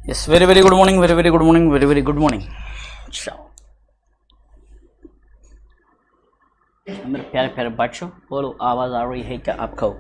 Yes very very good morning, very very good morning, very very good morning. मेरे प्यारे प्यारे बच्चों, बोलो आवाज आ रही है क्या आपको?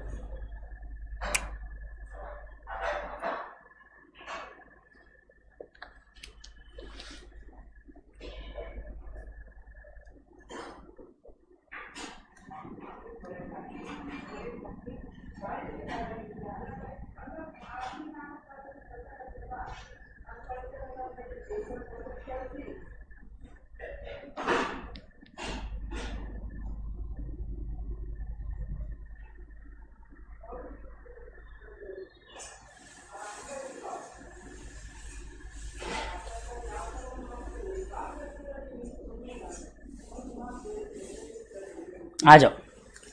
आ जाओ,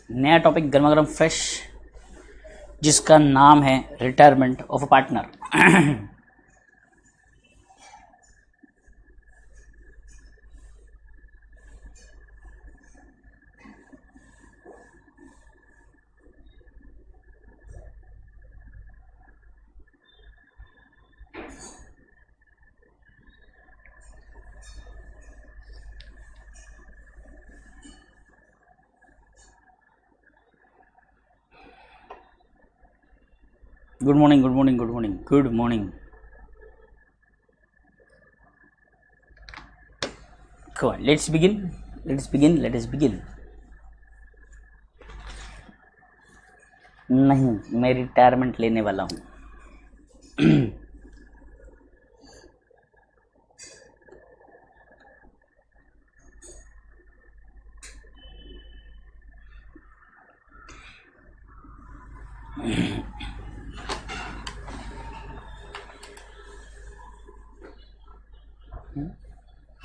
नया टॉपिक गर्मा गर्म फ्रेश, जिसका नाम है retirement of a partner. Good morning, good morning, good morning, good morning. Let's begin, let's begin, let's begin. नहीं, मैं रिटायरमेंट लेने वाला हूँ।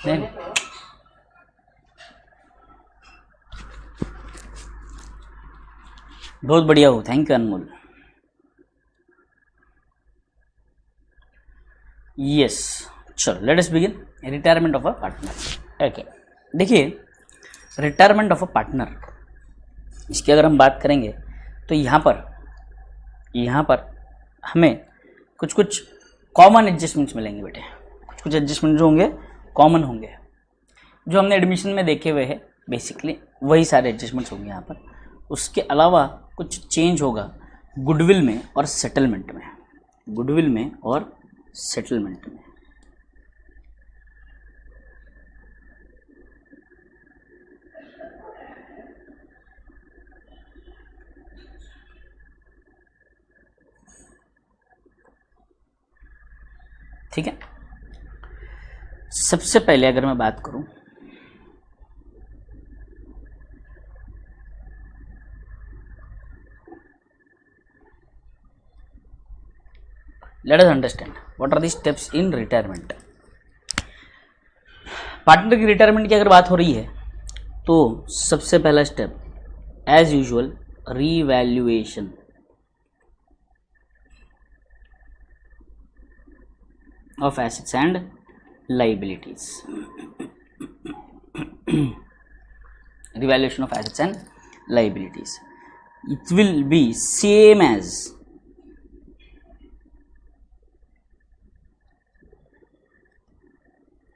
नहीं, बहुत बढ़िया हो, थैंक यू अनमोल। यस, चलो let us begin. Retirement of a partner. Okay, देखिए रिटायरमेंट ऑफ अ पार्टनर, इसकी अगर हम बात करेंगे तो यहाँ पर हमें कुछ कुछ कॉमन एडजस्टमेंट्स मिलेंगे बेटे। कुछ कुछ एडजस्टमेंट जो होंगे कॉमन होंगे, जो हमने एडमिशन में देखे हुए हैं, बेसिकली वही सारे एडजस्टमेंट्स होंगे यहाँ पर। उसके अलावा कुछ चेंज होगा गुडविल में और सेटलमेंट में, गुडविल में और सेटलमेंट में। ठीक है, सबसे पहले अगर मैं बात करूं, let us understand what are the steps in retirement. Partner की रिटायरमेंट की अगर बात हो रही है तो सबसे पहला step as usual revaluation. Of assets and liabilities. Revaluation of assets and liabilities. It will be same as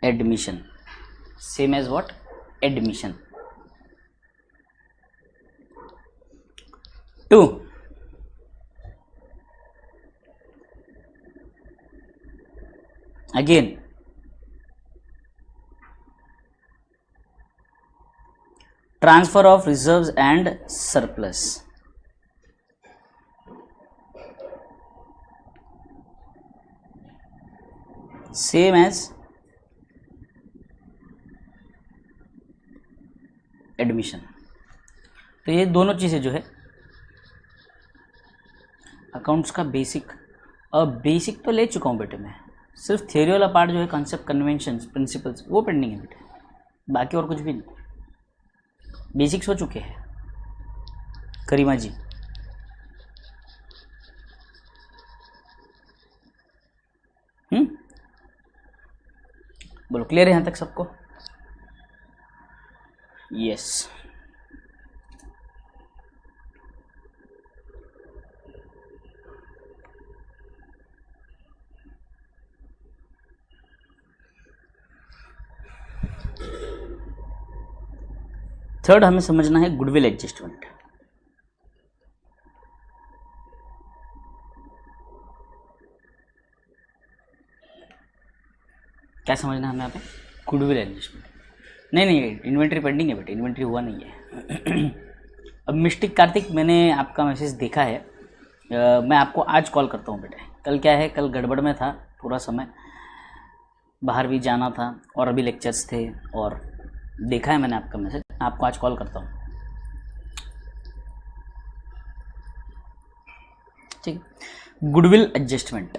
admission. Same as what? Admission. 2. Again, transfer of reserves and surplus. Same as admission. तो ये दोनों चीज़ें जो है accounts का basic, और basic तो ले चुका हूँ बेटे मैं, सिर्फ थियोरी वाला पार्ट जो है कॉन्सेप्ट, कन्वेंशंस, प्रिंसिपल्स, वो पेंडिंग है बेटे, बाकी और कुछ भी नहीं। बेसिक्स हो चुके हैं करीमा जी। बोलो क्लियर है यहाँ तक सबको? यस। थर्ड हमें समझना है गुडविल एडजस्टमेंट। क्या समझना है हमें यहाँ पे? Goodwill adjustment. नहीं इन्वेंट्री पेंडिंग है बेटा, इन्वेंट्री हुआ नहीं है। अब मिस्टिक कार्तिक, मैंने आपका मैसेज देखा है। मैं आपको आज कॉल करता हूँ बेटा। कल क्या है, कल गड़बड़ में था पूरा समय, बाहर भी जाना था और अभी लेक्चर्स थे, और देखा है मैंने आपका मैसेज। आपको आज कॉल करता हूँ, ठीक। गुडविल एडजस्टमेंट,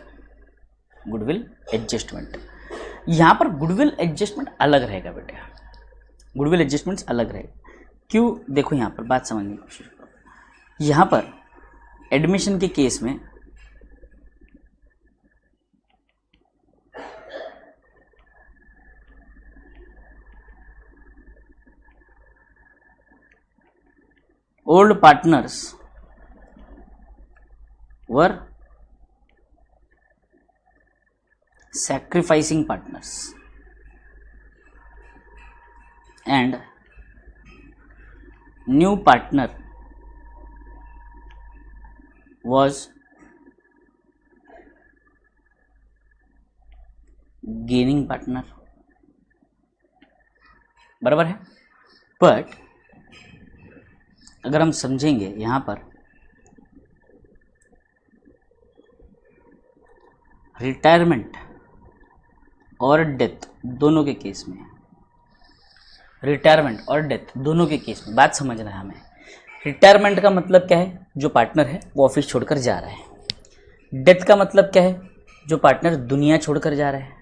गुडविल एडजस्टमेंट, यहाँ पर गुडविल एडजस्टमेंट अलग रहेगा बेटा, गुडविल एडजस्टमेंट्स अलग रहेगा। क्यों? देखो यहाँ पर बात समझने की कोशिश करो। यहाँ पर एडमिशन के केस में old partners were sacrificing partners and new partner was gaining partner, बराबर है। बट अगर हम समझेंगे यहाँ पर रिटायरमेंट और डेथ दोनों के केस में, रिटायरमेंट और डेथ दोनों के केस में बात समझना है हमें। रिटायरमेंट का मतलब क्या है? जो पार्टनर है वो ऑफिस छोड़कर जा रहा है। डेथ का मतलब क्या है? जो पार्टनर दुनिया छोड़कर जा रहा है।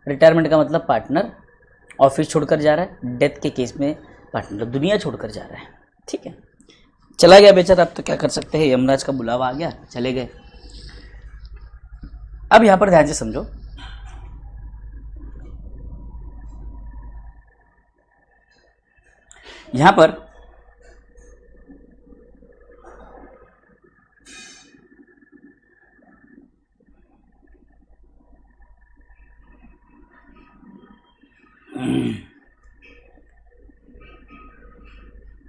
रिटायरमेंट का मतलब पार्टनर ऑफिस छोड़कर जा रहा है, डेथ के केस में पार्टनर दुनिया छोड़कर जा रहा है, ठीक है। चला गया बेचारा, अब तो क्या कर सकते हैं, यमराज का बुलावा आ गया, चले गए। अब यहां पर ध्यान से समझो, यहां पर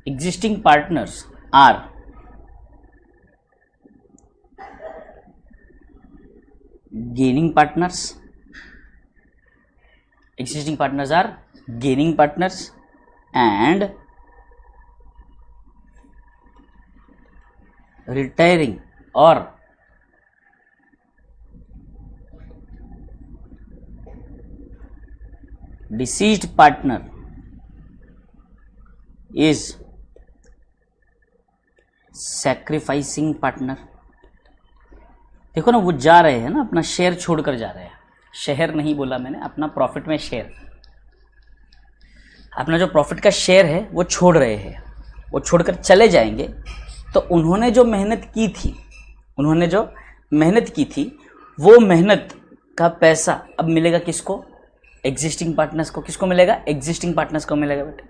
existing partners are gaining partners, existing partners are gaining partners and retiring or deceased partner is sacrificing partner. देखो ना, वो जा रहे हैं ना, अपना शेयर छोड़कर जा रहे हैं। शेयर नहीं बोला मैंने, अपना प्रॉफिट में शेयर, अपना जो प्रॉफिट का शेयर है वो छोड़ रहे हैं, वो छोड़कर चले जाएंगे। तो उन्होंने जो मेहनत की थी, उन्होंने जो मेहनत की थी, वो मेहनत का पैसा अब मिलेगा किसको? एग्जिस्टिंग पार्टनर्स को। किसको मिलेगा? एग्जिस्टिंग पार्टनर्स को मिलेगा बेटा,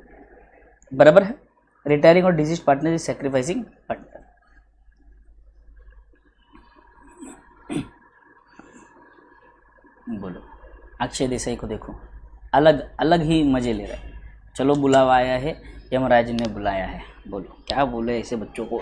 बराबर है। रिटायरिंग और disease partner is sacrificing partner. बोलो, अक्षय देसाई को देखो, अलग अलग ही मजे ले रहा है। चलो बुलावा आया है, यमराज ने बुलाया है, बोलो क्या बोले ऐसे बच्चों को।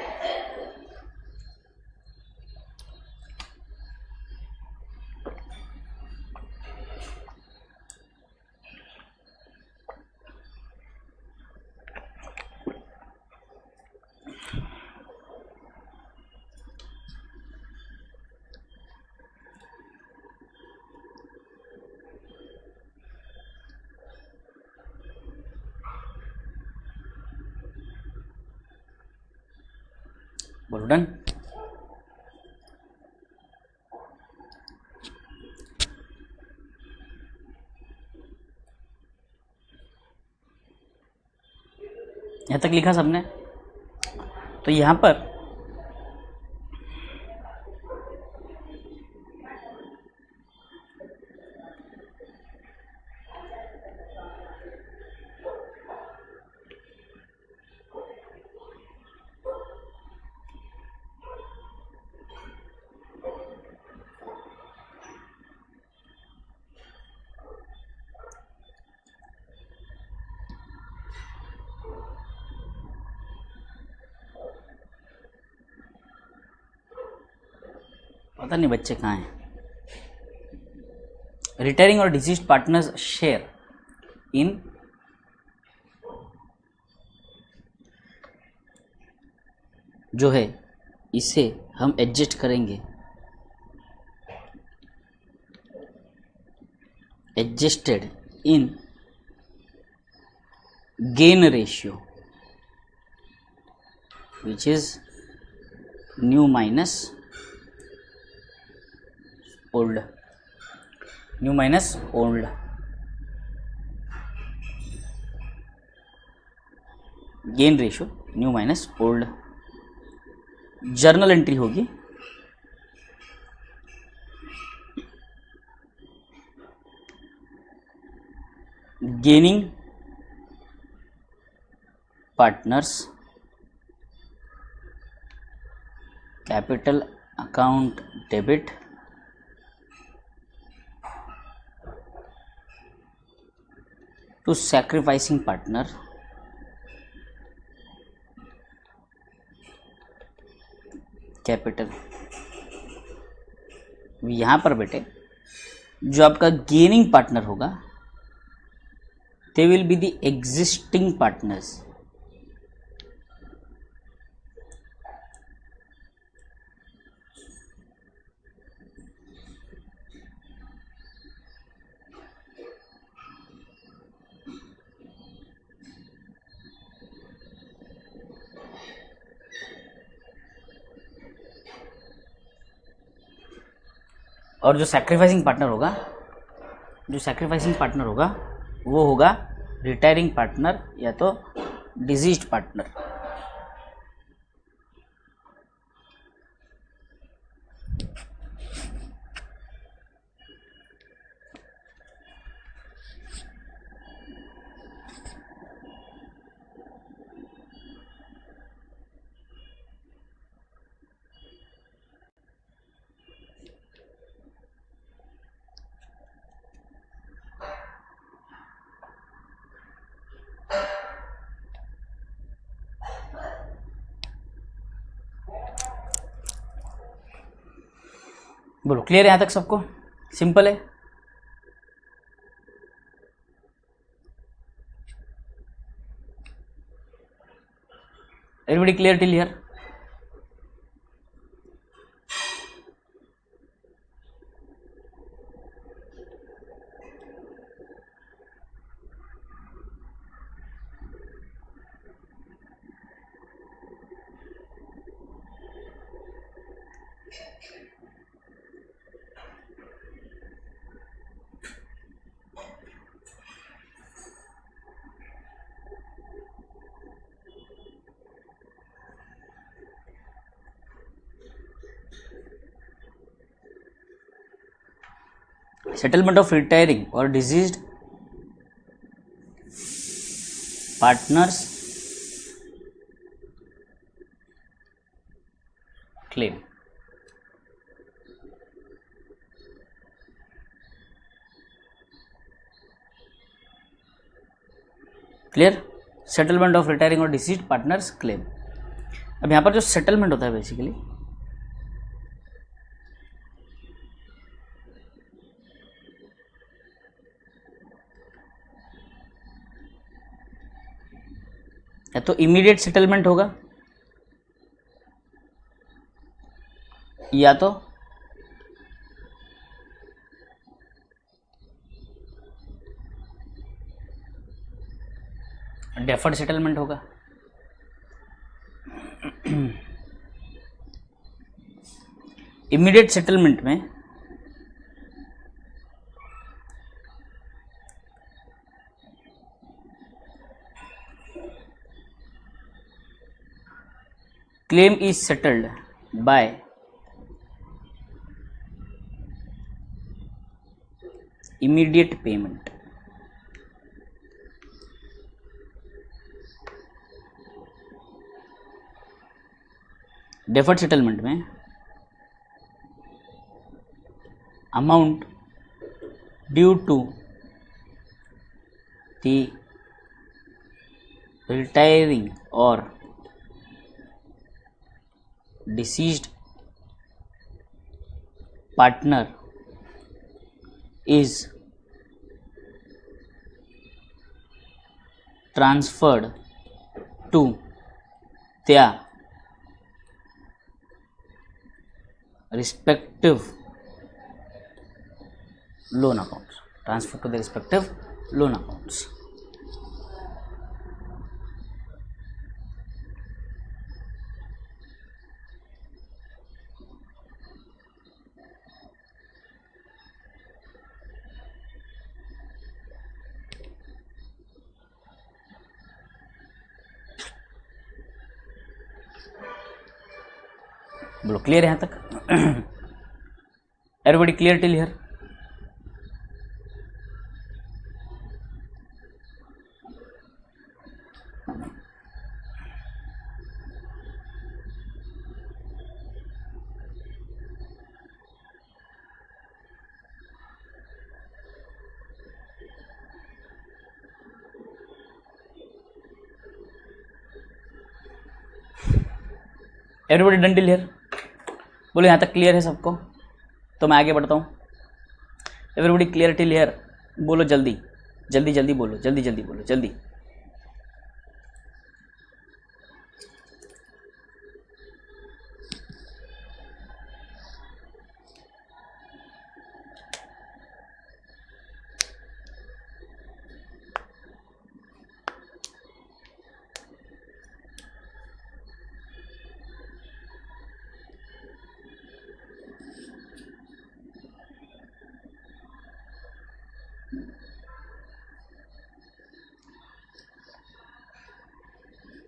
बोलो डन। यहाँ तक लिखा सबने? तो यहाँ पर पता नहीं बच्चे कहाँ हैं। रिटायरिंग और डिसीज्ड पार्टनर्स शेयर इन जो है इसे हम एडजस्ट करेंगे, adjusted in gain ratio which is new minus old, new minus old. Gain ratio new minus old. Journal entry होगी gaining partners capital account debit to sacrificing partner capital. यहाँ पर बेटे जो आपका गेनिंग पार्टनर होगा they will be the existing partners, और जो sacrificing partner होगा, जो सैक्रिफाइसिंग पार्टनर होगा वो होगा रिटायरिंग पार्टनर या तो डिजीज्ड पार्टनर। बोलो क्लियर है यहाँ तक सबको? सिंपल है। Everybody clear till here? Settlement of retiring और deceased partners claim. Clear? Settlement of retiring और डिसीज्ड पार्टनर्स क्लेम। अब यहां पर जो सेटलमेंट होता है बेसिकली या तो इमीडिएट सेटलमेंट होगा या तो डेफर्ड सेटलमेंट होगा। इमीडिएट सेटलमेंट में claim is settled by immediate payment। deferred settlement में amount due to the retiring or deceased partner is transferred to their respective loan accounts. Transfer to their respective loan accounts. बोलो clear है यहाँ तक? Everybody clear till here? Everybody done till here? बोलो यहाँ तक clear है सबको? तो मैं आगे बढ़ता हूँ. Everybody clear till here? बोलो जल्दी जल्दी जल्दी बोलो, जल्दी जल्दी बोलो, जल्दी.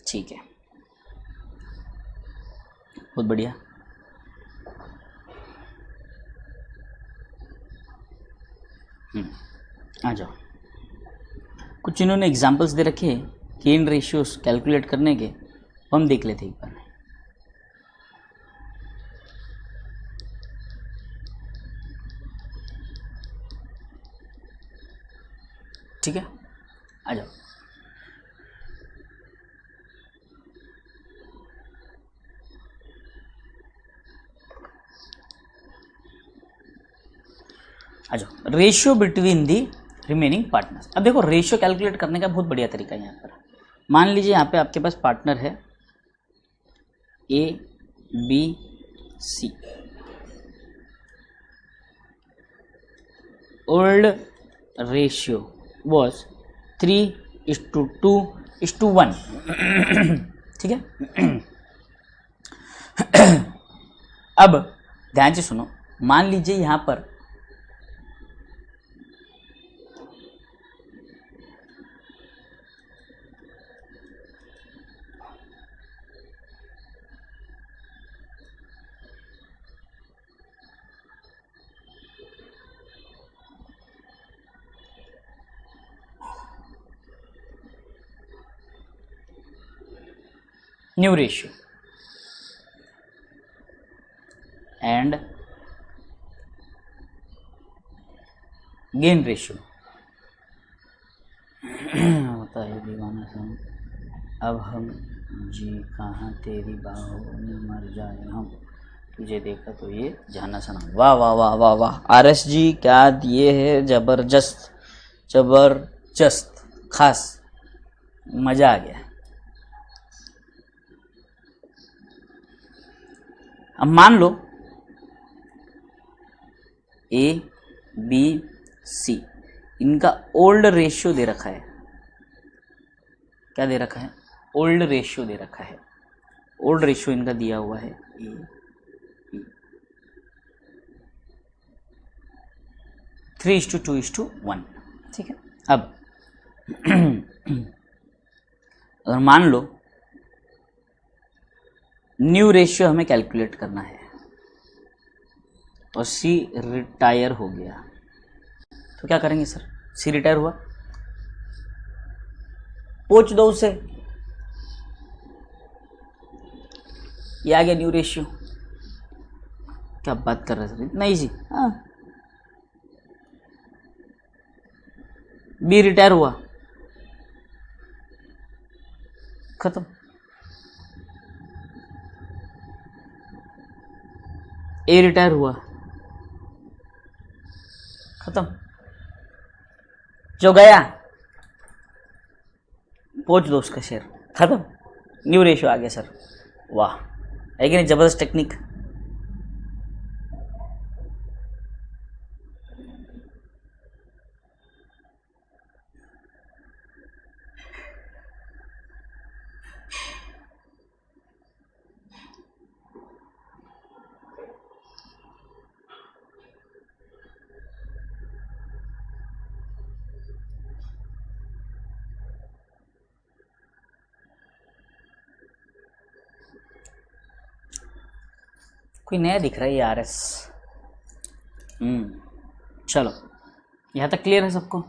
ठीक है, बहुत बढ़िया. आ जाओ. कुछ इन्होंने एग्जांपल्स दे रखे कि इन रेशियोज कैलकुलेट करने के, हम देख लेते एक बार. ठीक है, आ जाओ. आ जाओ. Ratio between the remaining partners. अब देखो रेशियो कैलकुलेट करने का बहुत बढ़िया तरीका है यहाँ पर. मान लीजिए यहाँ पे आपके पास पार्टनर है A B C. Old ratio was 3:2:1. ठीक है. अब ध्यान से सुनो. मान लीजिए यहाँ पर new ratio and gain ratio. होता है दीवाना सन, अब हम जी कहाँ तेरी बाहों में मर जाए हम, तुझे देखा तो ये जाना सना. वाह वाह वाह वाह वाह. RS जी क्या दिए है, जबरदस्त जबरदस्त, खास, मजा आ गया. अब मान लो ए बी सी इनका ओल्ड रेशियो दे रखा है. क्या दे रखा है? ओल्ड रेशियो दे रखा है. ओल्ड रेशियो इनका दिया हुआ है ए बी 3:2:1. ठीक है. अब अगर मान लो न्यू रेशियो हमें कैलकुलेट करना है और सी रिटायर हो गया, तो क्या करेंगे सर? सी रिटायर हुआ, पूछ दो उसे, ये आ गया न्यू रेशियो. क्या बात कर रहे सर, इतना इजी. हाँ, बी रिटायर हुआ, खत्म. ए रिटायर हुआ, खत्म, जो गया पोच दो उसका शेयर, खत्म, न्यू रेशियो आ गया सर। वाह, है कि नहीं जबरदस्त टेक्निक। कोई नया दिख रहा है ये RS। चलो, यहाँ तक क्लियर है सबको?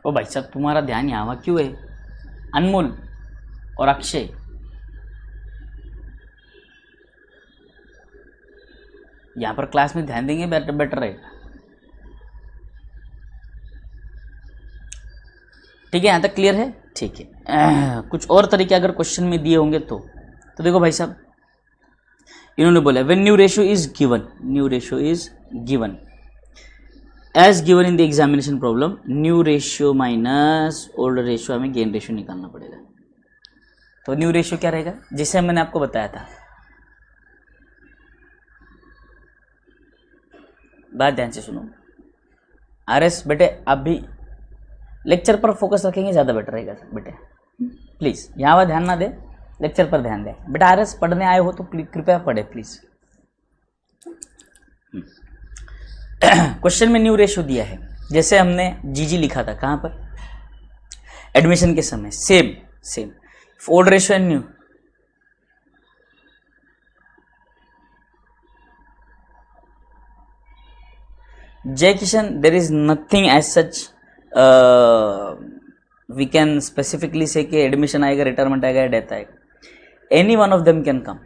ओ भाई साहब, तुम्हारा ध्यान यहाँ क्यों है? अनमोल और अक्षय, यहाँ पर क्लास में ध्यान देंगे, बेटर रहेगा। ठीक है, यहाँ तक क्लियर है? ठीक है। कुछ और तरीके अगर क्वेश्चन में दिए होंगे तो देखो भाई साहब, इन्होंने बोला when new ratio is given, new ratio is given as given in the examination problem, new ratio minus old ratio, हमें गेन रेशियो निकालना पड़ेगा। तो न्यू रेशियो क्या रहेगा, जिसे मैंने आपको बताया था, बात ध्यान से सुनो। RS बेटे आप भी लेक्चर पर फोकस रखेंगे ज़्यादा बेटर रहेगा बेटे, प्लीज़ यहाँ पर ध्यान ना दे, लेक्चर पर ध्यान दें बेटा। RS पढ़ने आए हो तो कृपया पढ़े प्लीज़। क्वेश्चन में न्यू रेशियो दिया है, जैसे हमने GG लिखा था कहाँ पर, एडमिशन के समय, same old ratio and new, Jai Kishan, there is nothing as such we can specifically say कि एडमिशन आएगा, रिटायरमेंट आएगा या डेथ आएगा, any one of them can come,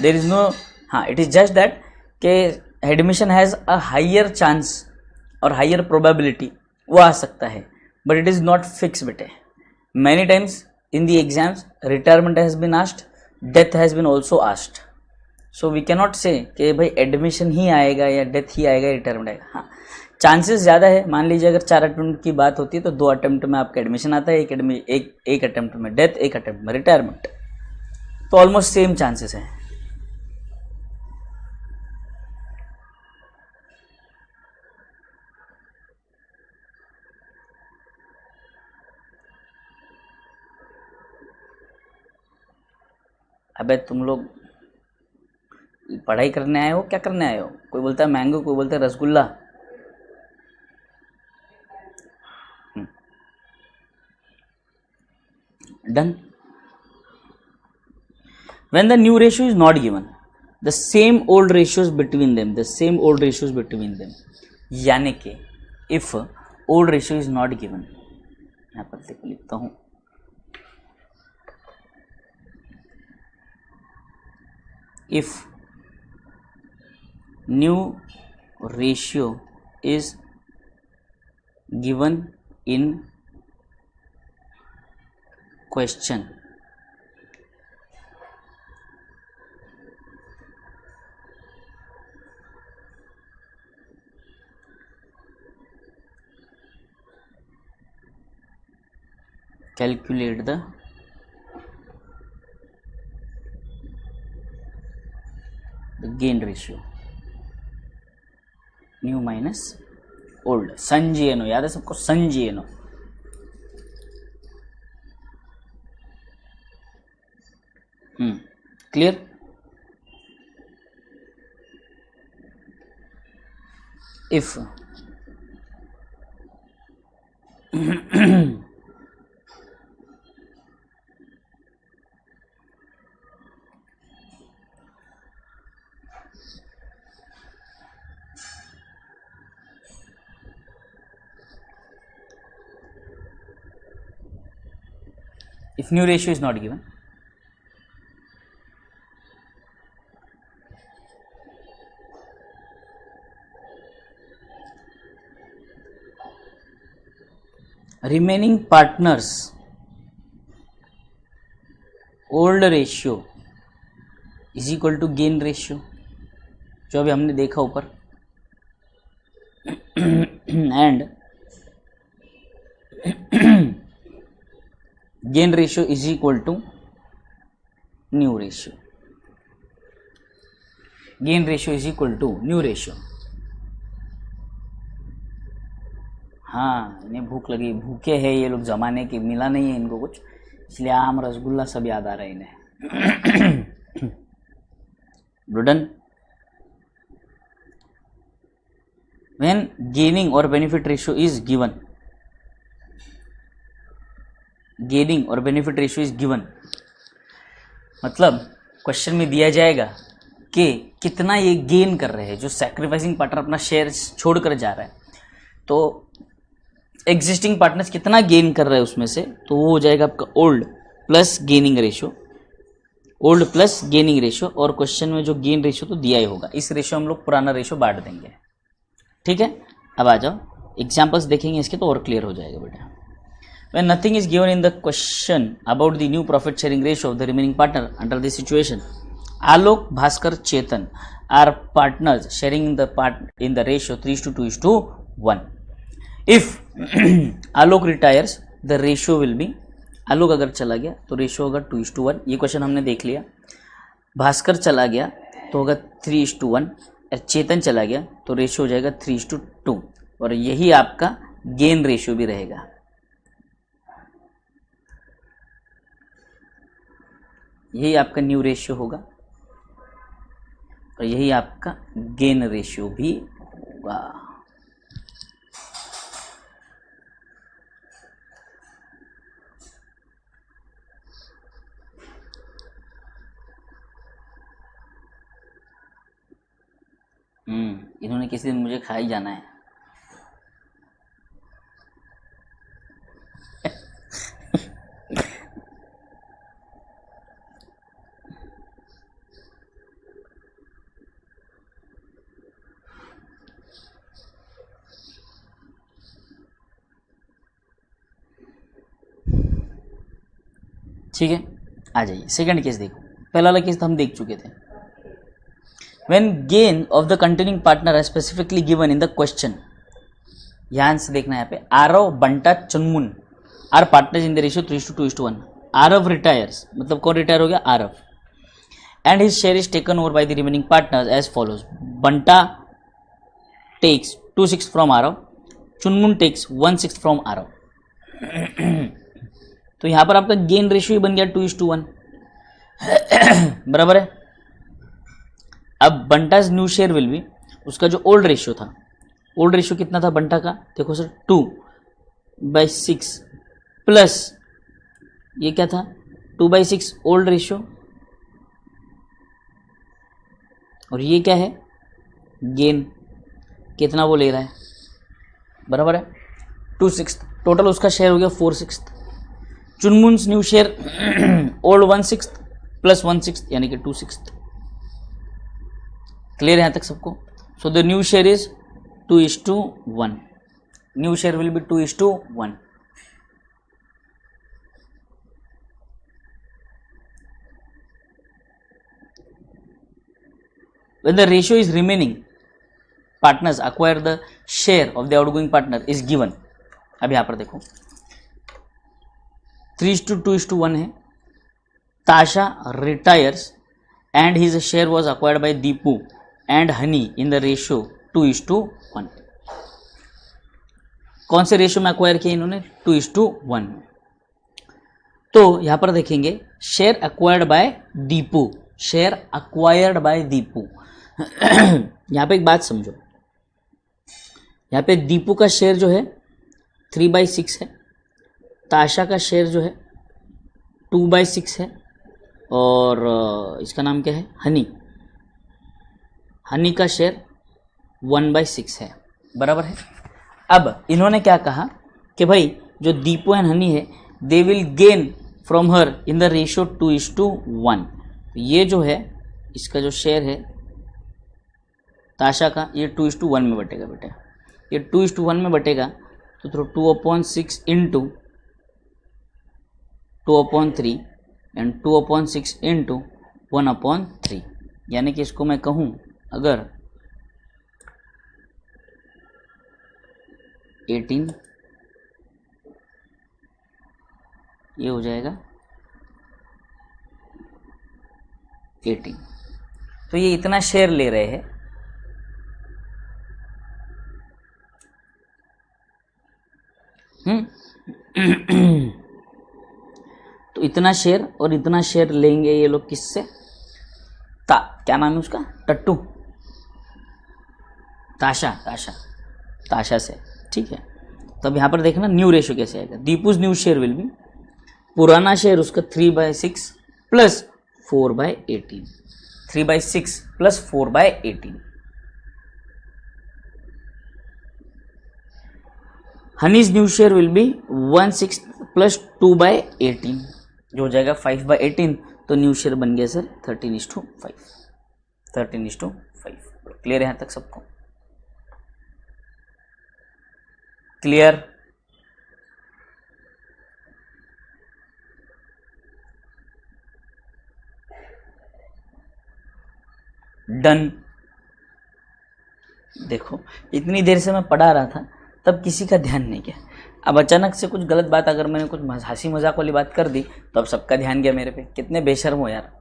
there is no, हाँ इट इज जस्ट दैट के admission has a higher chance और higher probability, वो आ सकता है, but it is not fix बेटे। Many times in the exams retirement has been asked, death has been also asked, so we can not say कि भाई admission ही आएगा या डेथ ही आएगा या रिटायरमेंट आएगा। हाँ, चांसेस ज़्यादा है, मान लीजिए अगर 4 अटेम्प्ट की बात होती है तो 2 अटेम्प्ट में आपका एडमिशन आता है, एक अटेम्प्ट में डेथ, एक अटेम्प्ट में रिटायरमेंट, तो ऑलमोस्ट सेम चांसेस हैं। अबे तुम लोग पढ़ाई करने आए हो, क्या करने आए हो? कोई बोलता है मैंगो, कोई बोलता है rasgulla. Done. When the new ratio is not given, the same old ratios between them, यानी कि if old ratio is not given, यहाँ पर देखो लिखता हूँ, if new ratio is given in question, calculate the gain ratio, new minus old, sun GNO, याद है सबको, sun GNO। Clear? If if new ratio is not given, remaining partners old ratio is equal to gain ratio, जो अभी हमने देखा ऊपर, and gain ratio is equal to new ratio, gain ratio is equal to new ratio. हाँ, इन्हें भूख लगी, भूखे हैं ये लोग जमाने के, मिला नहीं है इनको कुछ, इसलिए आम रसगुल्ला सब याद आ रहा है इन्हें। डन। व्हेन गेनिंग और benefit ratio is given, gaining और बेनिफिट रेशियो इज गिवन, मतलब क्वेश्चन में दिया जाएगा कि कितना ये गेन कर रहे हैं, जो सैक्रिफाइसिंग पार्टनर अपना शेयर छोड़कर जा रहा है, तो एग्जिस्टिंग पार्टनर्स कितना गेन कर रहे हैं उसमें से, तो वो हो जाएगा आपका old plus gaining ratio, old plus gaining ratio, और क्वेश्चन में जो गेन रेशियो तो दिया ही होगा, इस रेशियो हम लोग पुराना रेशियो बांट देंगे। ठीक है, अब आ जाओ एग्जाम्पल्स देखेंगे इसके तो और क्लियर हो जाएगा बेटा। When nothing is given in the question about the new profit sharing ratio of the remaining partner under this situation, Alok, Bhaskar, Chetan are partners sharing in the ratio 3:2:1. If Alok retires, the ratio will be, आलोक अगर चला गया तो ratio होगा 2:1, ये question हमने देख लिया। भास्कर चला गया तो होगा 3:1, और चेतन चला गया तो रेशियो हो जाएगा 3:2, और यही आपका गेन रेशियो भी रहेगा। यही आपका न्यू रेशियो होगा और यही आपका गेन रेशियो भी होगा। इन्होंने किसी दिन मुझे खा ही जाना है। ठीक है, आ जाइए सेकंड केस देखो। पहला वाला केस तो हम देख चुके थे। When gain of the containing partner is specifically given in the question, ध्यान से देखना यहाँ पे, Aarav, Banta, Chunmun are partners in the ratio 3:2:1। Aarav retires, मतलब कौन रिटायर हो गया? Aarav, and his share is taken over by the remaining partners as follows. Banta takes 2/6 from Aarav, Chunmun takes 1/6 from Aarav. तो यहाँ पर आपका गेन रेशियो बन गया 2:1, बराबर है। अब बंटाज न्यू शेयर विल बी, उसका जो ओल्ड रेशियो था, ओल्ड रेशियो कितना था बंटा का? देखो सर 2/6 प्लस ये क्या था 2/6 ओल्ड रेशियो, और ये क्या है गेन, कितना वो ले रहा है, बराबर है 2/6, टोटल उसका शेयर हो गया 4/6। चुनमुन्स न्यू शेयर ओल्ड 1/6 प्लस 1/6 यानी कि 2/6। क्लियर है यहाँ तक सबको? So the new share is 2:1, new share will be 2:1। When the ratio is remaining partners acquire the share of the outgoing partner is given। अब यहाँ पर देखो 3:2:1 है। ताशा retires and his share was acquired by Deepu and Honey in the ratio 2:1। कौन से ratio में acquire किया इन्होंने? 2:1। तो यहां पर देखेंगे share acquired bye Deepu, share acquired bye Deepu. यहां पे एक बात समझो, यहां पे दीपू का शेयर जो है 3/6 है, ताशा का शेयर जो है 2/6 है, और इसका नाम क्या है हनी, हनी का शेयर 1/6 है, बराबर है। अब इन्होंने क्या कहा कि भाई जो दीपू एंड हनी है they will gain from her in the ratio 2:1। ये जो है इसका जो शेयर है ताशा का, ये 2:1 में बटेगा बेटा, ये 2:1 में बटेगा। तो 2/6 इंटू 2/3 एंड 2/6 इंटू 1/3, यानी कि इसको मैं कहूँ अगर 18, ये हो जाएगा 18। तो ये इतना शेयर ले रहे हैं, तो इतना शेयर और इतना शेयर लेंगे ये लोग किससे, क्या नाम है उसका, टट्टू, ताशा से, ठीक है। तो अब यहाँ पर देखना न्यू रेशियो कैसे आएगा। दीपूज न्यू शेयर विल बी, पुराना शेयर उसका 3/6 plus 4/18, 3/6 plus 4/18। Honeys new share will be 1/6 plus 2/18, जो हो जाएगा 5/18। तो न्यू शेयर बन गया सर 13:5, 13:5। क्लियर है यहाँ तक सबको? क्लियर? डन। देखो इतनी देर से मैं पढ़ा रहा था, तब किसी का ध्यान नहीं गया। अब अचानक से कुछ गलत बात, अगर मैंने कुछ हंसी मजाक वाली बात कर दी तो अब सबका ध्यान गया मेरे पे। कितने बेशर्म हो यार।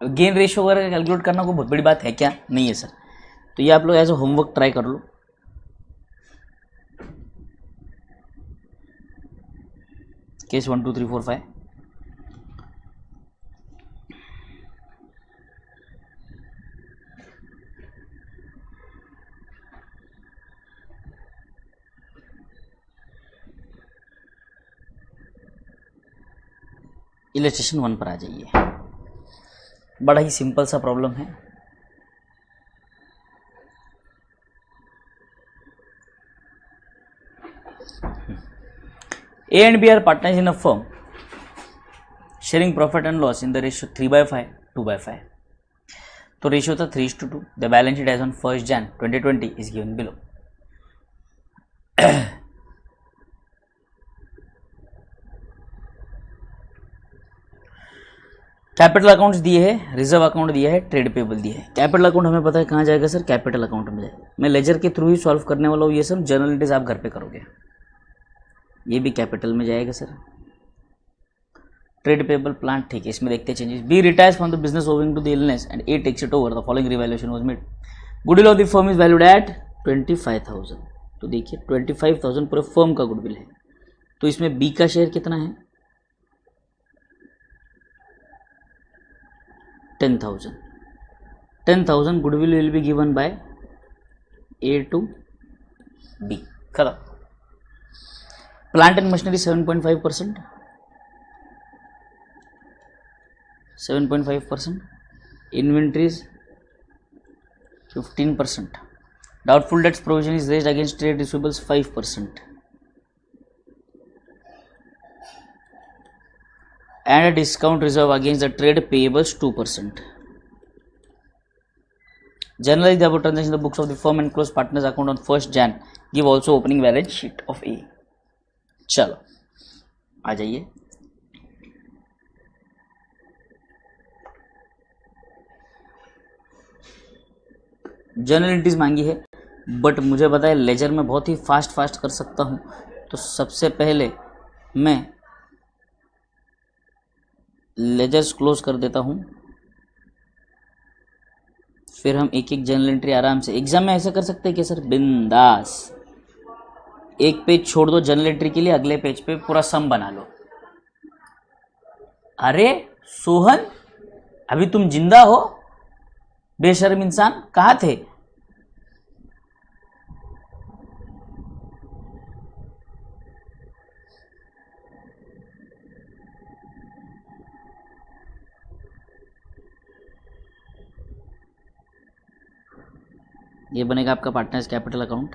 गेन रेशियो वगैरह कैलकुलेट करना कोई बहुत बड़ी बात है क्या? नहीं है सर। तो ये आप लोग एज ए होमवर्क ट्राई कर लो। केस 1 2 3 4 5। इलस्ट्रेशन 1 पर आ जाइए। बड़ा ही सिंपल सा प्रॉब्लम है। A and B are partners in a firm sharing profit and loss in the ratio 3/5, 2/5. तो रेशियो था 3:2। The balance sheet as on 1 Jan 2020 is given below. Capital accounts दिए है, reserve account दिया है, trade payable दिया है। Capital account हमें पता है कहाँ जाएगा सर, कैपिटल अकाउंट में जाएगा। मैं लेजर के थ्रू ही सॉल्व करने वाला हूँ, ये सब जर्नलिटीज आप घर पे करोगे। ये भी कैपिटल में जाएगा सर। ट्रेड पेबल प्लांट, ठीक है, इसमें देखते हैं changes. B retires from the business owing to the illness and A takes it over. The following revaluation was made. Goodwill of the firm is valued at 25,000। तो देखिए 25,000 पूरे firm का goodwill है। तो इसमें बी का शेयर कितना है, 10,000। 10,000 goodwill will be given by A to B. खत्म। Plant and machinery 7.5%, 7.5%। Inventories 15%। Doubtful debts provision is raised against trade receivables 5%। and a discount reserve against the trade payables 2%. Generally, the above transaction in the books of the firm and close partners account on 1st Jan give also opening balance sheet of A. चलो आ जाइए। General entries मांगी है, but मुझे पता है laser में बहुत ही fast कर सकता हूँ। तो सबसे पहले मैं लेजर्स क्लोज कर देता हूं, फिर हम एक एक जनरल एंट्री आराम से। एग्जाम में ऐसा कर सकते हैं क्या सर, बिंदास। एक पेज छोड़ दो जनरल एंट्री के लिए, अगले पेज पे पूरा सम बना लो। अरे सोहन, अभी तुम जिंदा हो? बेशर्म इंसान, कहाँ थे? ये बनेगा आपका पार्टनर्स कैपिटल अकाउंट।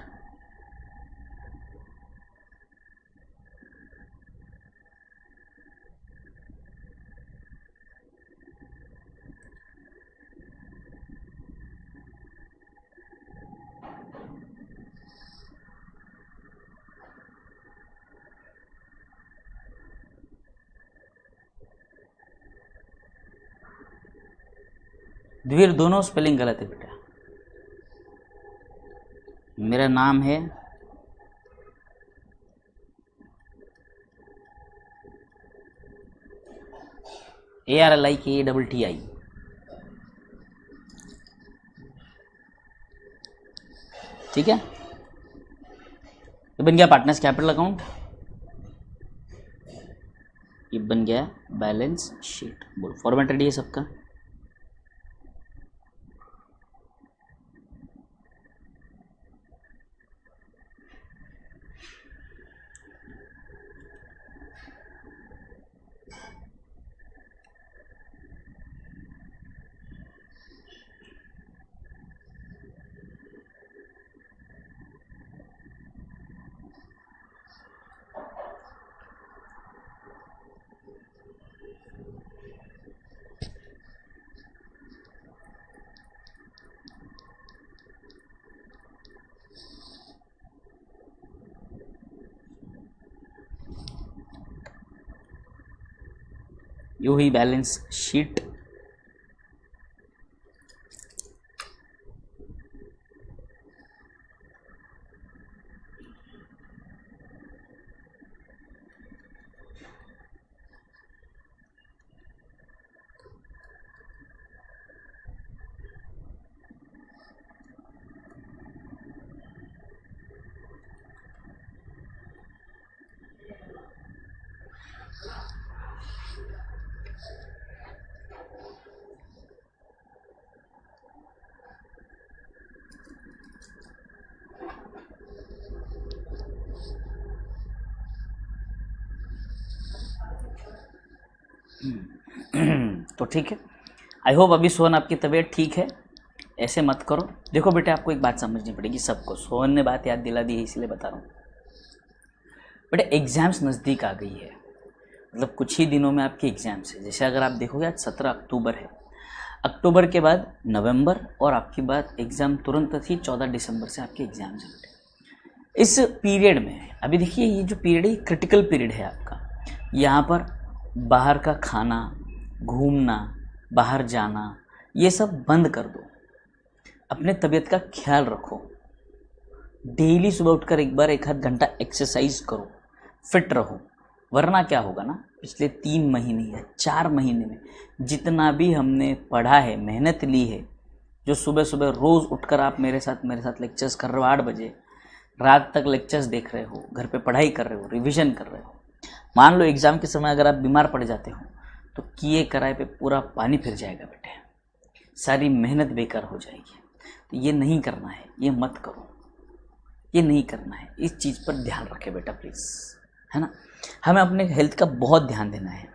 द्वीर दोनों स्पेलिंग गलत है बेटा। मेरा नाम है ARLIKATTI। ठीक है, ये बन गया पार्टनर्स कैपिटल अकाउंट, ये बन गया बैलेंस शीट। बोल फॉर्मेट रेडी है सबका। You he balance sheet. तो ठीक है, आई होप अभी सोहन आपकी तबीयत ठीक है, ऐसे मत करो। देखो बेटे, आपको एक बात समझनी पड़ेगी सबको, सोहन ने बात याद दिला दी है इसलिए बता रहा हूँ बेटे। एग्ज़ाम्स नज़दीक आ गई है, मतलब कुछ ही दिनों में आपकी एग्ज़ाम्स है। जैसे अगर आप देखोगे आज 17 अक्टूबर है, अक्टूबर के बाद नवंबर और आपकी बात एग्ज़ाम तुरंत थी 14 दिसंबर से आपके एग्ज़ाम्स हैं बेटे। इस पीरियड में अभी देखिए, ये जो पीरियड है ये क्रिटिकल पीरियड है आपका। यहाँ पर बाहर का खाना, घूमना, बाहर जाना, ये सब बंद कर दो। अपने तबीयत का ख्याल रखो। डेली सुबह उठकर एक बार 1 आध घंटा एक्सरसाइज करो, फिट रहो। वरना क्या होगा ना, पिछले 3 महीने या 4 महीने में जितना भी हमने पढ़ा है, मेहनत ली है, जो सुबह सुबह रोज़ उठकर आप मेरे साथ लेक्चर्स कर रहे हो, 8 बजे रात तक लेक्चर्स देख रहे हो, घर पे पढ़ाई कर रहे हो, रिवीजन कर रहे हो। मान लो एग्ज़ाम के समय अगर आप बीमार पड़ जाते हो तो किए कराए पे पूरा पानी फिर जाएगा बेटे, सारी मेहनत बेकार हो जाएगी। तो ये नहीं करना है, ये मत करो, ये नहीं करना है। इस चीज़ पर ध्यान रखें बेटा प्लीज़, है ना। हमें अपने हेल्थ का बहुत ध्यान देना है।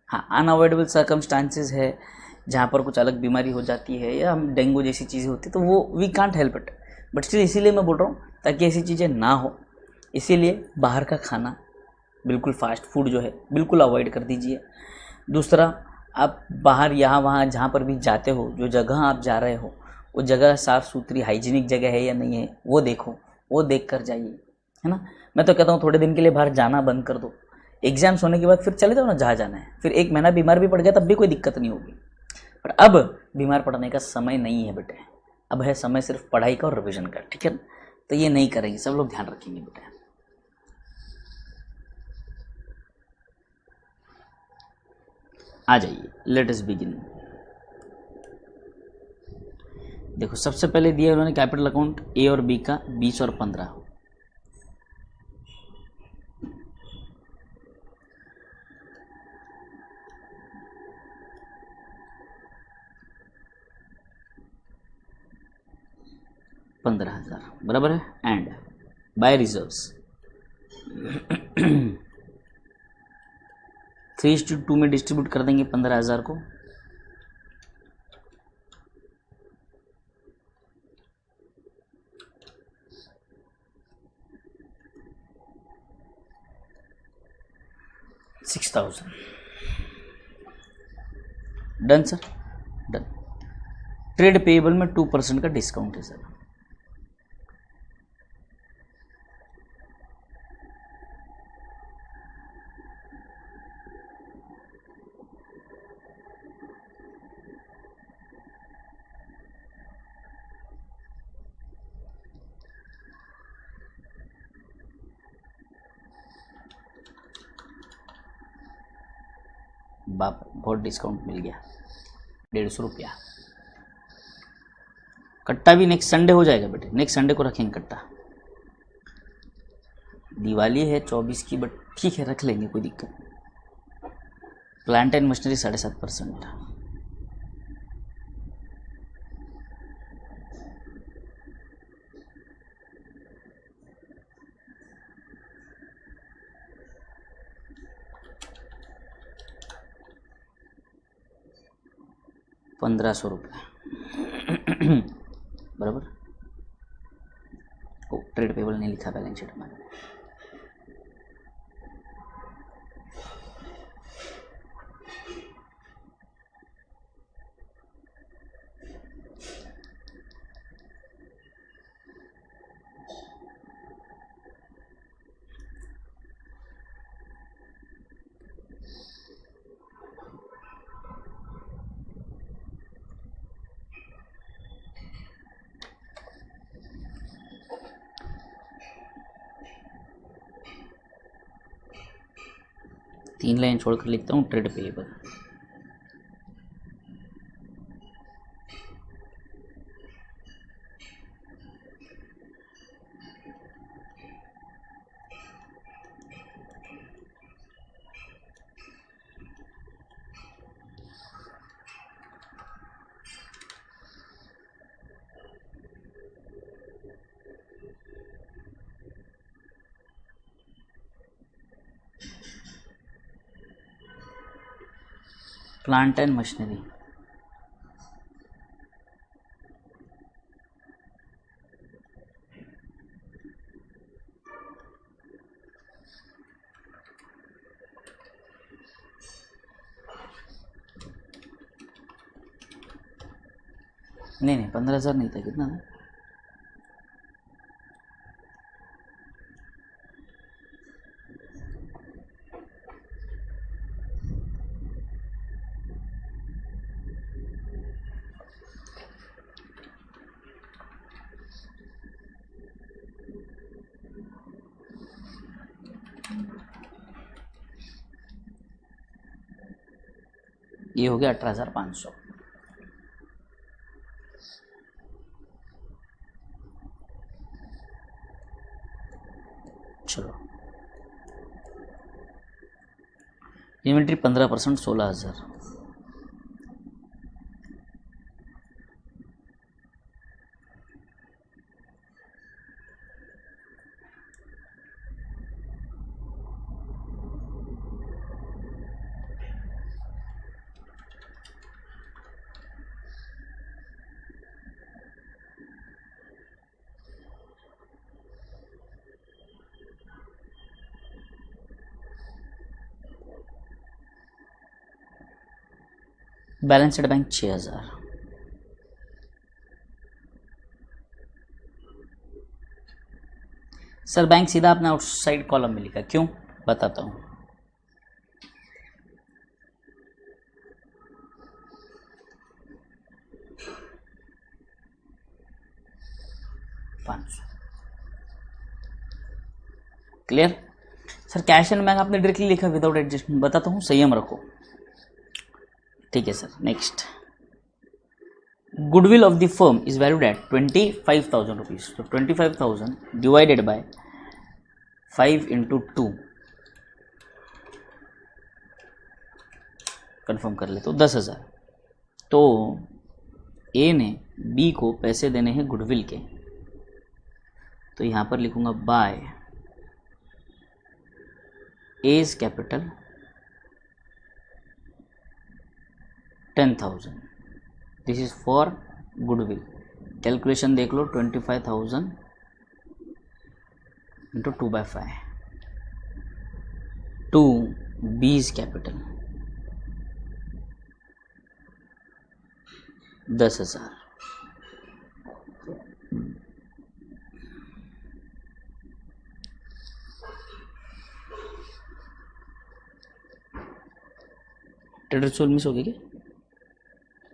हाँ, अनअवॉइडेबल सर्कमस्टांसेस है जहाँ पर कुछ अलग बीमारी हो जाती है या हम डेंगू जैसी चीज़ें होती है तो वो we can't help it, but still इसीलिए मैं बोल रहा हूँ ताकि ऐसी चीज़ें ना हो। इसीलिए बाहर का खाना, बिल्कुल फास्ट फूड जो है बिल्कुल अवॉइड कर दीजिए। दूसरा, आप बाहर यहाँ वहाँ जहाँ पर भी जाते हो, जो जगह आप जा रहे हो वो जगह साफ़ सुथरी हाइजीनिक जगह है या नहीं है वो देखो, वो देख कर जाइए, है ना। मैं तो कहता हूँ थोड़े दिन के लिए बाहर जाना बंद कर दो। एग्ज़ाम्स होने के बाद फिर चले जाओ ना जहाँ जाना है, फिर 1 महीना बीमार भी पड़ गया तब भी कोई दिक्कत नहीं होगी। पर अब बीमार पड़ने का समय नहीं है बेटे, अब है समय सिर्फ पढ़ाई का और रिविज़न का, ठीक है। तो ये नहीं करेंगे, सब लोग ध्यान रखेंगे बेटे। आ जाइए, लेट अस बिगिन। देखो सबसे पहले दिया उन्होंने कैपिटल अकाउंट ए और बी का 20 और 15। $15,000 बराबर है। एंड बाय रिजर्व्स 3:2 में डिस्ट्रीब्यूट कर देंगे 15,000 को। 6,000। Done sir, done. Trade payable में 2% का डिस्काउंट है सर। बाप, बहुत डिस्काउंट मिल गया, 150 रुपया। कट्टा भी नेक्स्ट संडे हो जाएगा बेटे, नेक्स्ट संडे को रखेंगे कट्टा। दिवाली है 24 की, बट ठीक है रख लेंगे, कोई दिक्कत नहीं। Plant and machinery 7.5%। ₹1,500 बराबर। ओ, ट्रेड पेबल नहीं लिखा बैलेंस शीट में। तीन लाइन छोड़कर लिखता हूँ trade payable. Plant and machinery नहीं 15,000 नहीं था, कितना था? ये हो गया 18,500। चलो, inventory 15%, 16,000। Balance sheet bank 6,000। Sir bank सीधा अपने आउटसाइड कॉलम में लिखा, क्यों बताता हूँ। Clear sir. Cash and bank आपने डायरेक्टली लिखा विदाउट एडजस्टमेंट, बताता हूँ, संयम रखो। ठीक है sir. Next, goodwill of the firm is valued at 25,000 rupees. तो 25,000 डिवाइडेड बाय 5 into 2, कंफर्म कर ले तो 10,000। तो ए ने बी को पैसे देने हैं गुडविल के, तो यहाँ पर लिखूंगा by A's capital 10,000। This is for goodwill. Calculation देख लो, 25,000 इंटू 2/5 टू 20 कैपिटल 10,000। ट्रेडर सोल मिस हो गया क्या?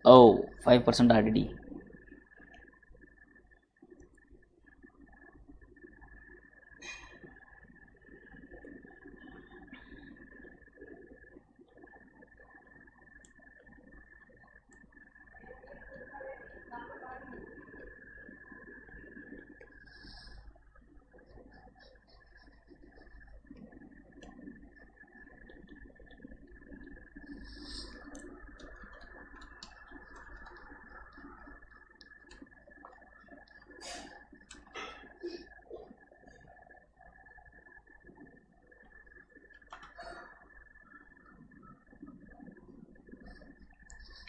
ओ 5% RDD।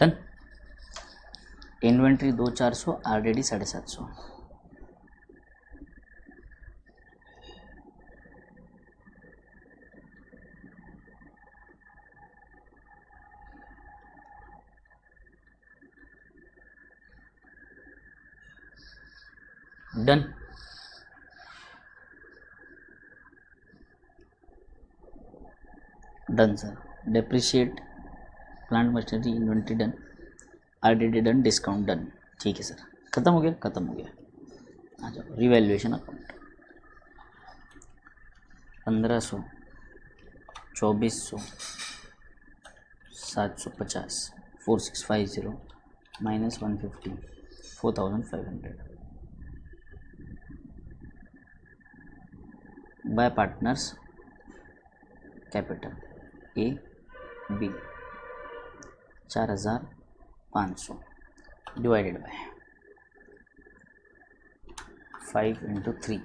Done. Inventory 2,400, RDD 750। Done. Done sir. Depreciate plant machinery inventory done, RDD done, discount done. ठीक है सर, खत्म हो गया, खत्म हो गया। आ जाओ revaluation account. 1500, 2400, 750, 4650 minus 150, 4500 by partners capital A B 4,500 divided by 5 into 3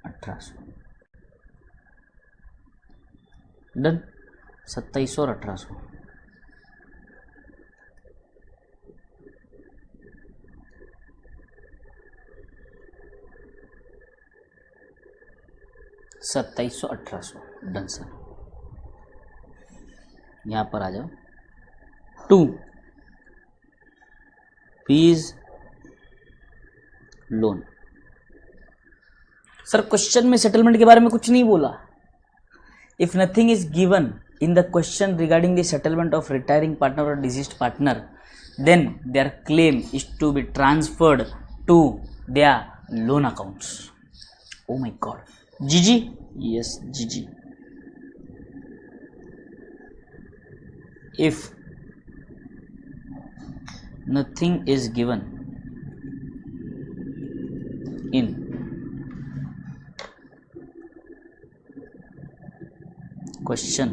1800। Done. 2700 और 1800। सत्ताईस सौ 1800। Done sir. यहाँ पर आ जाओ। 2 फीस लोन। सर क्वेश्चन में सेटलमेंट के बारे में कुछ नहीं बोला। If nothing is given in the question regarding the settlement of retiring partner और deceased partner, then their claim is to be transferred to their loan accounts. Oh my god. GG? Yes, GG. If nothing is given in question,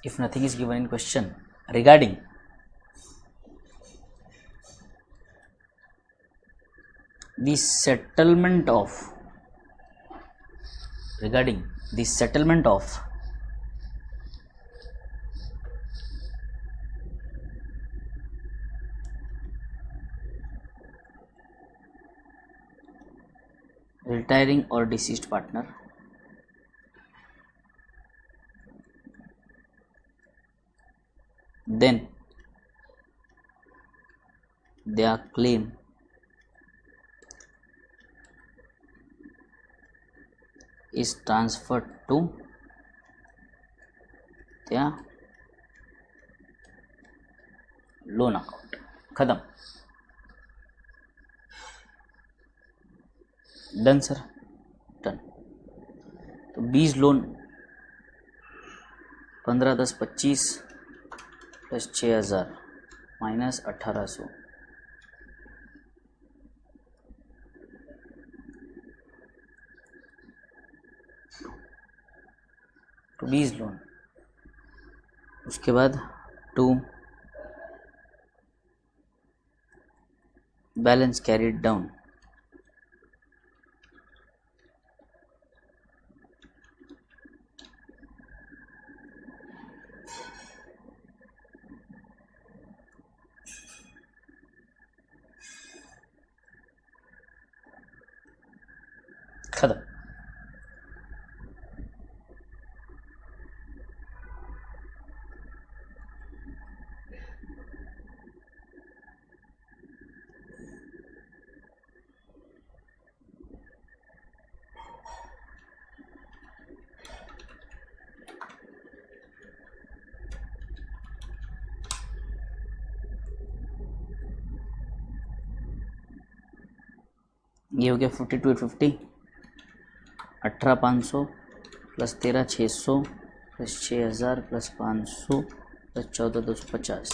if nothing is given in question regarding the settlement of retiring or deceased partner, then their claim is transferred to their loan account. खत्म। Done sir. Done. तो 20 loan 15 10 25 plus 6,000 minus 1800 तो 20 loan. उसके बाद 2 balance carried down खत्म। ये हो गया 52,850, 18,500 plus 13,600 plus 6,000 plus 500 plus 14,250।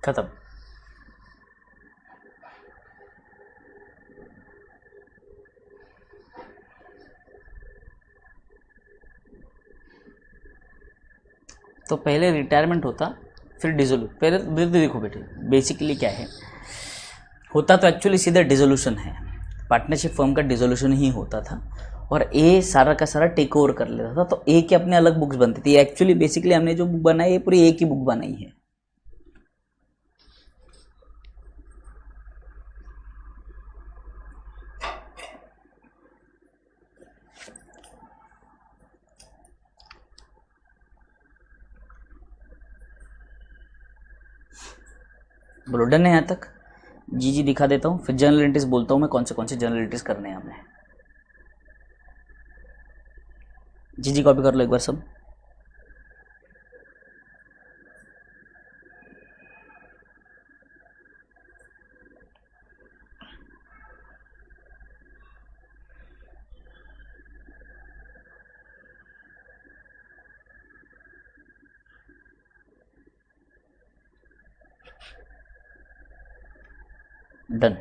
खत्म। तो पहले रिटायरमेंट होता, फिर डिसोल्यूट। पहले देखो बेटे, बेसिकली क्या है होता, तो एक्चुअली सीधा डिसोल्यूशन है। पार्टनरशिप फर्म का डिसोल्यूशन ही होता था और ए सारा का सारा टेक ओवर कर लेता था। तो ए के अपने अलग बुक्स बनती थी। एक्चुअली बेसिकली हमने जो बुक बनाई है पूरी ए की बुक बनाई है। बोलो डन है यहाँ तक? जी दिखा देता हूँ, फिर जर्नल एंट्रीज बोलता हूँ मैं कौन से जर्नल एंट्रीज करने हैं हमें। जी कॉपी कर लो एक बार सब। Done.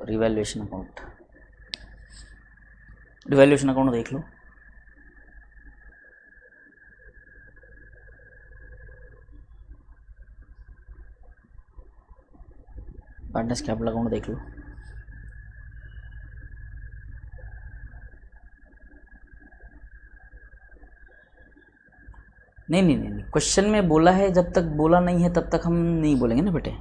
Revaluation account, revaluation account देख लो। पार्टनर्स कैपिटल अकाउंट देख लो। नहीं, क्वेश्चन में बोला है, जब तक बोला नहीं है तब तक हम नहीं बोलेंगे ना बेटे।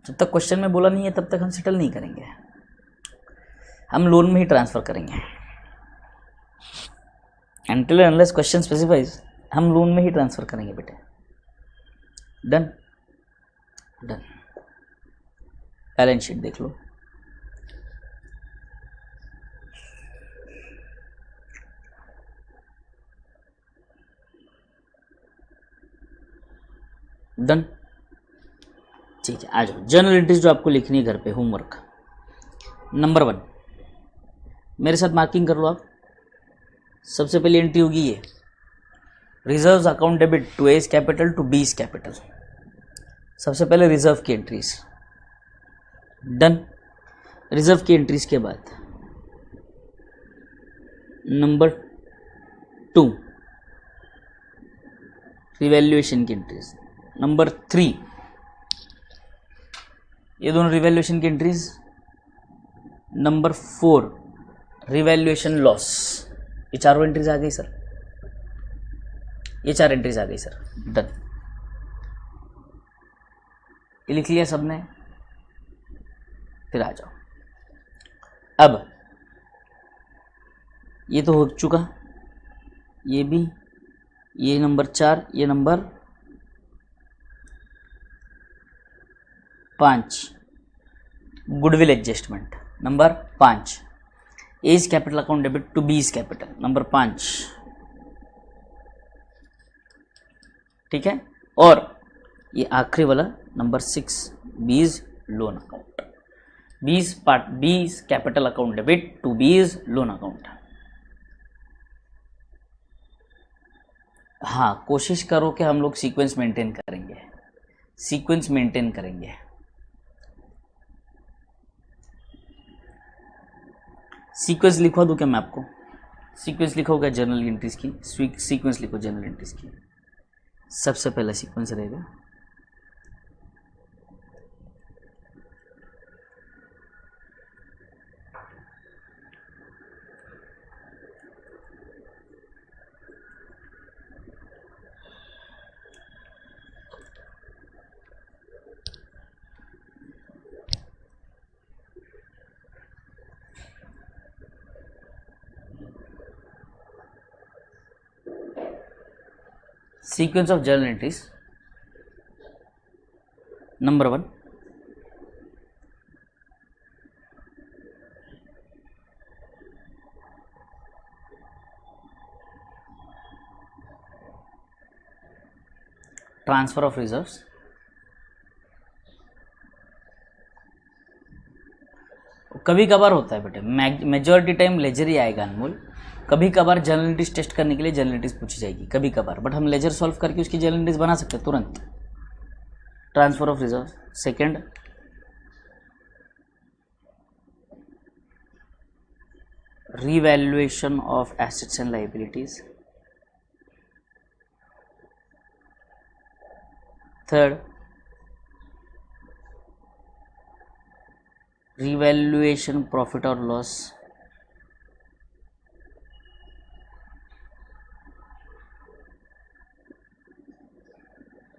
जब तक क्वेश्चन में बोला नहीं है तब तक हम सेटल नहीं करेंगे, हम लोन में ही ट्रांसफर करेंगे। अनटिल अनलेस क्वेश्चन स्पेसिफाइज, हम लोन में ही ट्रांसफर करेंगे बेटे। डन। डन। बैलेंस शीट देख लो। डन। ठीक है, आ जाओ। जर्नल एंट्रीज जो आपको लिखनी है घर पे, होमवर्क नंबर 1, मेरे साथ मार्किंग कर लो आप। सबसे पहली एंट्री होगी ये, reserves account debit to A's capital to B's capital. सबसे पहले रिजर्व की एंट्रीज। डन। रिजर्व की एंट्रीज के बाद नंबर 2 रिवैल्यूएशन की एंट्रीज। नंबर 3 ये दोनों रिवैल्यूएशन की एंट्रीज। Number 4 revaluation loss. ये चारों एंट्रीज आ गई सर, ये 4 एंट्रीज आ गई सर। डन। ये लिख लिया सबने, फिर आ जाओ। अब ये तो हो चुका, ये भी, ये नंबर 4, ये number 5 goodwill adjustment. Number 5 A's capital account debit to B's capital. Number 5, ठीक है। और ये आखिरी वाला number 6 B's loan account. B's capital account debit to B's loan account. हाँ, कोशिश करो कि हम लोग सीक्वेंस मेंटेन करेंगे, सीक्वेंस मेंटेन करेंगे। सीक्वेंस लिखवा दूं क्या मैं आपको? सीक्वेंस लिखोगे जर्नल एंट्रीज की, सीक्वेंस लिखो जर्नल एंट्रीज की। सबसे पहला सीक्वेंस रहेगा sequence of journal entries, number 1, transfer of reserves, कभी कभार होता है बेटे, मेजॉरिटी टाइम लेजर ही आएगा अनमोल, कभी कभार जर्नल एंट्रीज टेस्ट करने के लिए जर्नल एंट्रीज पूछी जाएगी कभी कभार, बट हम लेजर सॉल्व करके उसकी जर्नल एंट्रीज बना सकते हैं तुरंत। Transfer of reserve, second revaluation of assets and liabilities, third revaluation profit or loss,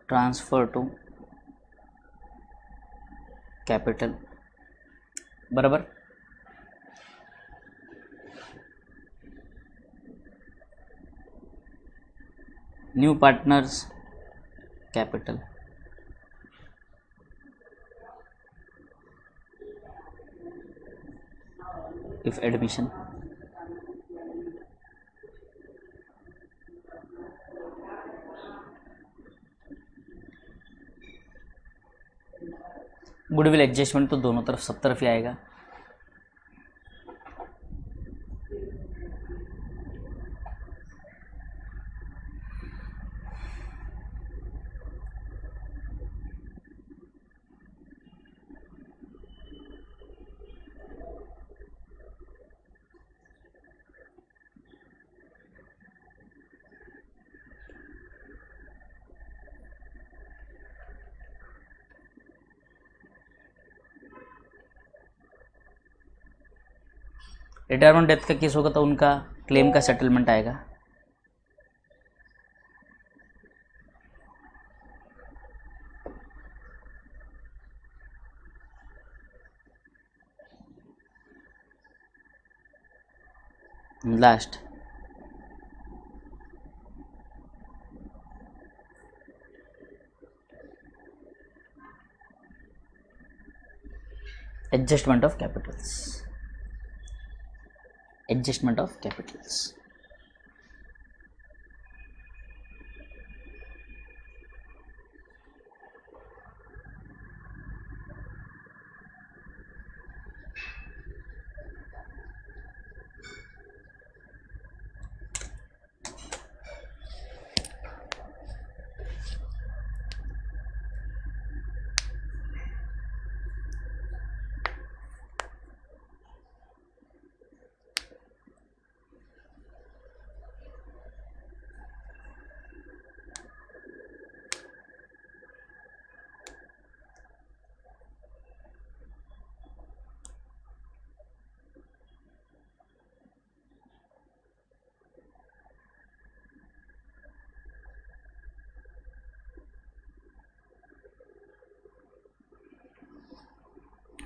transfer to capital, बराबर। New partners capital, if admission, goodwill adjustment तो दोनों तरफ सब तरफ ही आएगा। रिटायरमेंट डेथ का केस होगा तो उनका क्लेम का सेटलमेंट आएगा। Last adjustment of Capitals, adjustment of capitals।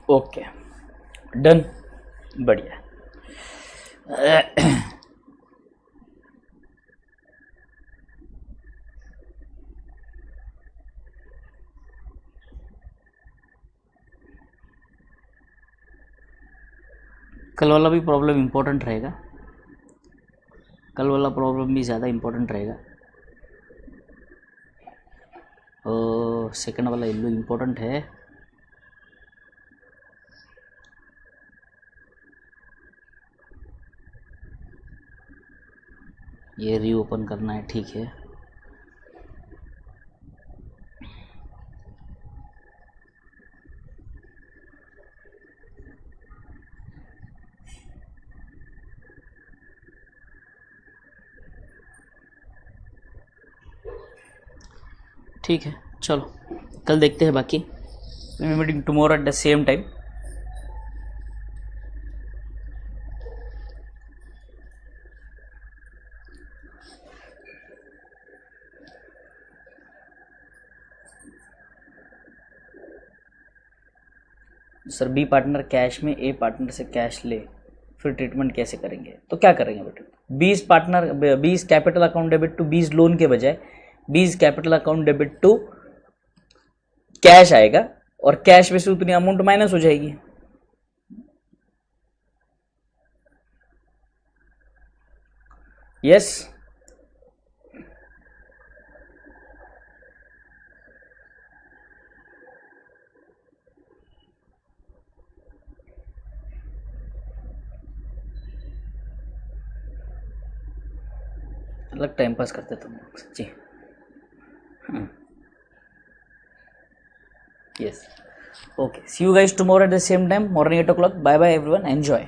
Okay done, बढ़िया। कल वाला भी प्रॉब्लम इम्पोर्टेंट रहेगा, कल वाला प्रॉब्लम भी ज़्यादा इम्पोर्टेंट रहेगा। सेकंड वाला इल्लू इम्पोर्टेंट है। ये रीओपन करना है, ठीक है। ठीक है चलो कल देखते हैं बाकी। Meeting tomorrow at the same time. Sir B partner cash में ए पार्टनर से कैश ले, फिर ट्रीटमेंट कैसे करेंगे? तो क्या करेंगे बेटे, 20 partner 20 capital account debit to 20 loan के बजाय B is capital account debit to cash आएगा और कैश में से उतनी अमाउंट माइनस हो जाएगी। यस अलग टाइम पास करते तुम लोग सच्ची। yes okay, see you guys tomorrow at the same time, morning 8 o'clock. Bye bye everyone, enjoy.